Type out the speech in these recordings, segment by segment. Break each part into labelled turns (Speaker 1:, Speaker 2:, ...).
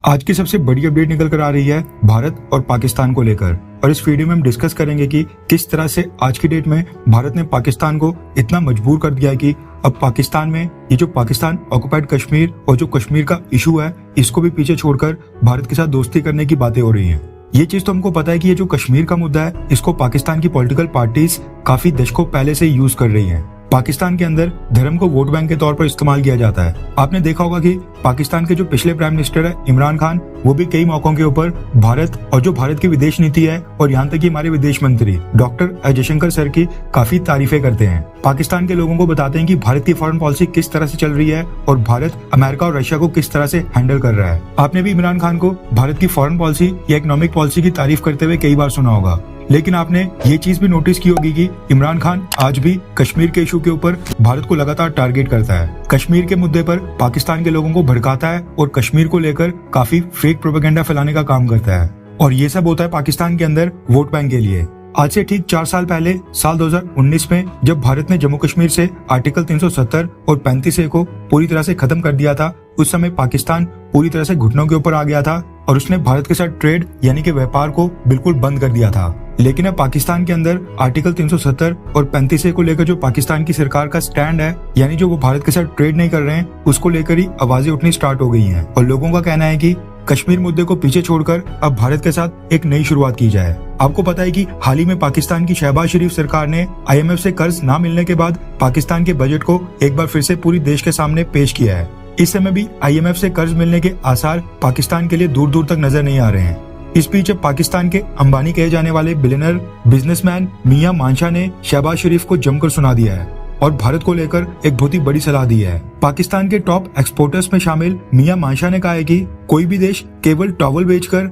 Speaker 1: आज की सबसे बड़ी अपडेट निकल कर आ रही है भारत और पाकिस्तान को लेकर, और इस वीडियो में हम डिस्कस करेंगे कि किस तरह से आज की डेट में भारत ने पाकिस्तान को इतना मजबूर कर दिया है कि अब पाकिस्तान में ये जो पाकिस्तान ऑक्युपाइड कश्मीर और जो कश्मीर का इशू है इसको भी पीछे छोड़कर भारत के साथ दोस्ती करने की बातें हो रही हैं। ये चीज तो हमको पता है कि ये जो कश्मीर का मुद्दा है इसको पाकिस्तान की पॉलिटिकल पार्टीज काफी दशकों पहले से यूज कर रही हैं। पाकिस्तान के अंदर धर्म को वोट बैंक के तौर पर इस्तेमाल किया जाता है। आपने देखा होगा कि पाकिस्तान के जो पिछले प्राइम मिनिस्टर है इमरान खान, वो भी कई मौकों के ऊपर भारत और जो भारत की विदेश नीति है और यहाँ तक कि हमारे विदेश मंत्री डॉक्टर एस जयशंकर सर की काफी तारीफें करते हैं। पाकिस्तान के लोगों को बताते हैं कि भारत की फॉरेन पॉलिसी किस तरह से चल रही है और भारत अमेरिका और रशिया को किस तरह से हैंडल कर रहा है। आपने भी इमरान खान को भारत की फॉरेन पॉलिसी या इकोनॉमिक पॉलिसी की तारीफ करते हुए कई बार सुना होगा, लेकिन आपने ये चीज भी नोटिस की होगी कि इमरान खान आज भी कश्मीर के इशू के ऊपर भारत को लगातार टारगेट करता है। कश्मीर के मुद्दे पर पाकिस्तान के लोगों को भड़काता है और कश्मीर को लेकर काफी फेक प्रोपेगेंडा फैलाने का काम करता है, और ये सब होता है पाकिस्तान के अंदर वोट बैंक के लिए। आज से ठीक 4 साल पहले साल 2019 में जब भारत ने जम्मू कश्मीर से आर्टिकल 370 और 35A को पूरी तरह से खत्म कर दिया था, उस समय पाकिस्तान पूरी तरह से घुटनों के ऊपर आ गया था और उसने भारत के साथ ट्रेड यानी कि व्यापार को बिल्कुल बंद कर दिया था। लेकिन अब पाकिस्तान के अंदर आर्टिकल 370 और 35A को लेकर जो पाकिस्तान की सरकार का स्टैंड है, यानी जो वो भारत के साथ ट्रेड नहीं कर रहे हैं, उसको लेकर ही आवाजें उठनी स्टार्ट हो गई हैं और लोगों का कहना है कि कश्मीर मुद्दे को पीछे छोड़कर अब भारत के साथ एक नई शुरुआत की जाए। आपको पता है कि हाल ही में पाकिस्तान की शहबाज शरीफ सरकार ने IMF से कर्ज ना मिलने के बाद पाकिस्तान के बजट को एक बार फिर से पूरी देश के सामने पेश किया है। इस समय भी IMF से कर्ज मिलने के आसार पाकिस्तान के लिए दूर दूर तक नजर नहीं आ रहे हैं। इस बीच पाकिस्तान के अंबानी कहे जाने वाले बिलियनर बिजनेसमैन मियां मानशाह ने शहबाज शरीफ को जमकर सुना दिया है और भारत को लेकर एक बहुत ही बड़ी सलाह दी है। पाकिस्तान के टॉप एक्सपोर्टर्स में शामिल मियां मानशाह ने कहा है कि कोई भी देश केवल टॉवल बेचकर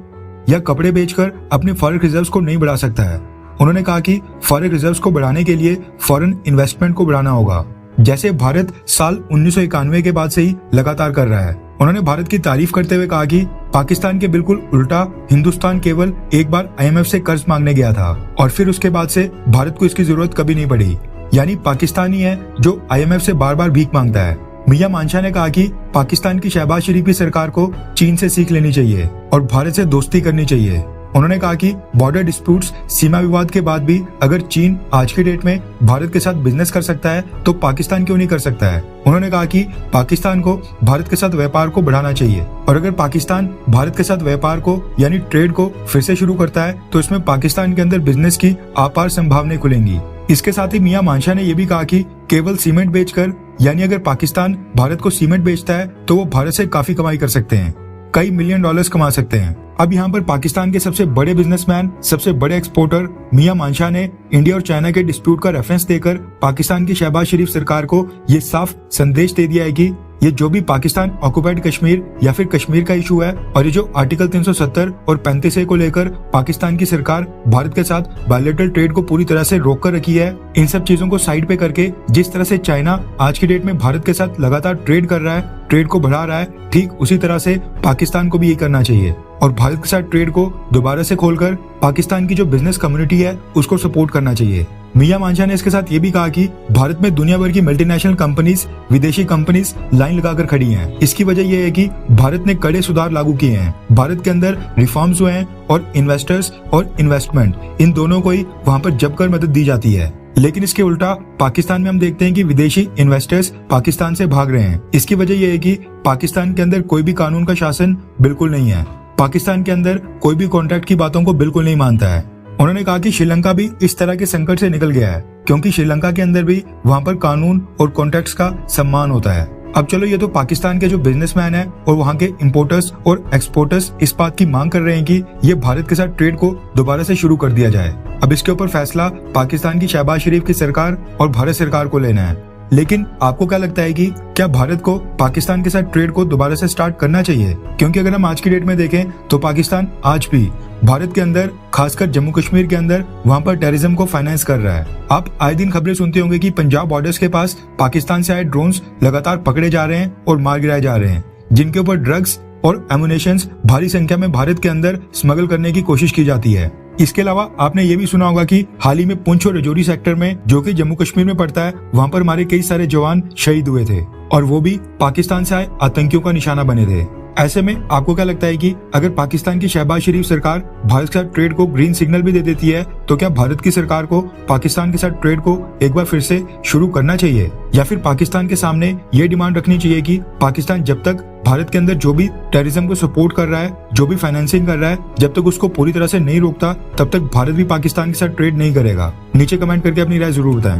Speaker 1: या कपड़े बेचकर अपने फॉरेन रिजर्व्स को नहीं बढ़ा सकता है। उन्होंने कहा कि फॉरेन रिजर्व्स को बढ़ाने के लिए फॉरेन इन्वेस्टमेंट को बढ़ाना होगा, जैसे भारत साल 1991 के बाद से ही लगातार कर रहा है। उन्होंने भारत की तारीफ करते हुए कहा कि पाकिस्तान के बिल्कुल उल्टा हिंदुस्तान केवल एक बार IMF से कर्ज मांगने गया था और फिर उसके बाद से भारत को इसकी जरूरत कभी नहीं पड़ी। यानी पाकिस्तान ही है जो IMF से बार बार भीख मांगता है। मियां मानशाह ने कहा कि पाकिस्तान की शहबाज शरीफ की सरकार को चीन से सीख लेनी चाहिए और भारत से दोस्ती करनी चाहिए। उन्होंने कहा कि बॉर्डर डिस्प्यूट्स, सीमा विवाद के बाद भी अगर चीन आज की डेट में भारत के साथ बिजनेस कर सकता है तो पाकिस्तान क्यों नहीं कर सकता है। उन्होंने कहा कि पाकिस्तान को भारत के साथ व्यापार को बढ़ाना चाहिए और अगर पाकिस्तान भारत के साथ व्यापार को यानी ट्रेड को फिर से शुरू करता है तो इसमें पाकिस्तान के अंदर बिजनेस की अपार संभावनाएं खुलेंगी। इसके साथ ही मियां मानशाह ने यह भी कहा कि केवल सीमेंट बेचकर, यानी अगर पाकिस्तान भारत को सीमेंट बेचता है तो वो भारत से काफी कमाई कर सकते हैं, कई मिलियन डॉलर्स कमा सकते हैं। अब यहाँ पर पाकिस्तान के सबसे बड़े बिजनेसमैन, सबसे बड़े एक्सपोर्टर मियां मानशाह ने इंडिया और चाइना के डिस्प्यूट का रेफरेंस देकर पाकिस्तान की शहबाज शरीफ सरकार को ये साफ संदेश दे दिया है कि ये जो भी पाकिस्तान ऑक्युपाइड कश्मीर या फिर कश्मीर का इशू है और ये जो आर्टिकल 370 और 35A को लेकर पाकिस्तान की सरकार भारत के साथ बायलैटरल ट्रेड को पूरी तरह से रोक कर रखी है, इन सब चीजों को साइड पे करके जिस तरह से चाइना आज की डेट में भारत के साथ लगातार ट्रेड कर रहा है, ट्रेड को बढ़ा रहा है, ठीक उसी तरह से पाकिस्तान को भी ये करना चाहिए और भारत के साथ ट्रेड को दोबारा से खोलकर पाकिस्तान की जो बिजनेस कम्युनिटी है उसको सपोर्ट करना चाहिए। मियां मानशाह ने इसके साथ ये भी कहा कि भारत में दुनिया भर की मल्टीनेशनल कंपनीज, विदेशी कंपनीज लाइन लगाकर खड़ी हैं। इसकी वजह यह है कि भारत ने कड़े सुधार लागू किए हैं। भारत के अंदर रिफॉर्म्स हुए हैं और इन्वेस्टर्स और इन्वेस्टमेंट इन दोनों को ही वहाँ पर जमकर मदद दी जाती है। लेकिन इसके उल्टा पाकिस्तान में हम देखते हैं कि विदेशी इन्वेस्टर्स पाकिस्तान से भाग रहे हैं। इसकी वजह यह है कि पाकिस्तान के अंदर कोई भी कानून का शासन बिल्कुल नहीं है। पाकिस्तान के अंदर कोई भी कॉन्ट्रैक्ट की बातों को बिल्कुल नहीं मानता है। उन्होंने कहा कि श्रीलंका भी इस तरह के संकट से निकल गया है क्योंकि श्रीलंका के अंदर भी वहाँ पर कानून और कॉन्ट्रैक्ट्स का सम्मान होता है। अब चलो, ये तो पाकिस्तान के जो बिजनेसमैन है और वहाँ के इंपोर्टर्स और एक्सपोर्टर्स इस बात की मांग कर रहे हैं कि ये भारत के साथ ट्रेड को दोबारा से शुरू कर दिया जाए। अब इसके ऊपर फैसला पाकिस्तान की शहबाज शरीफ की सरकार और भारत सरकार को लेना है। लेकिन आपको क्या लगता है कि क्या भारत को पाकिस्तान के साथ ट्रेड को दोबारा से स्टार्ट करना चाहिए? क्योंकि अगर हम आज की डेट में देखें तो पाकिस्तान आज भी भारत के अंदर, खासकर जम्मू कश्मीर के अंदर, वहाँ पर टेररिज्म को फाइनेंस कर रहा है। आप आए दिन खबरें सुनते होंगे कि पंजाब बॉर्डर्स के पास पाकिस्तान से आए ड्रोन्स लगातार पकड़े जा रहे हैं और मार गिराए जा रहे हैं, जिनके ऊपर ड्रग्स और एमुनेशंस भारी संख्या में भारत के अंदर स्मगल करने की कोशिश की जाती है। इसके अलावा आपने ये भी सुना होगा कि हाल ही में पुंछ और रजौरी सेक्टर में, जो कि जम्मू कश्मीर में पड़ता है, वहाँ पर हमारे कई सारे जवान शहीद हुए थे और वो भी पाकिस्तान से आए आतंकियों का निशाना बने थे। ऐसे में आपको क्या लगता है कि अगर पाकिस्तान की शहबाज शरीफ सरकार भारत के साथ ट्रेड को ग्रीन सिग्नल भी दे देती है तो क्या भारत की सरकार को पाकिस्तान के साथ ट्रेड को एक बार फिर से शुरू करना चाहिए, या फिर पाकिस्तान के सामने ये डिमांड रखनी चाहिए कि पाकिस्तान जब तक भारत के अंदर जो भी टेररिज्म को सपोर्ट कर रहा है, जो भी फाइनेंसिंग कर रहा है, जब तक उसको पूरी तरह से नहीं रोकता तब तक भारत भी पाकिस्तान के साथ ट्रेड नहीं करेगा। नीचे कमेंट करके अपनी राय जरूर बताएं।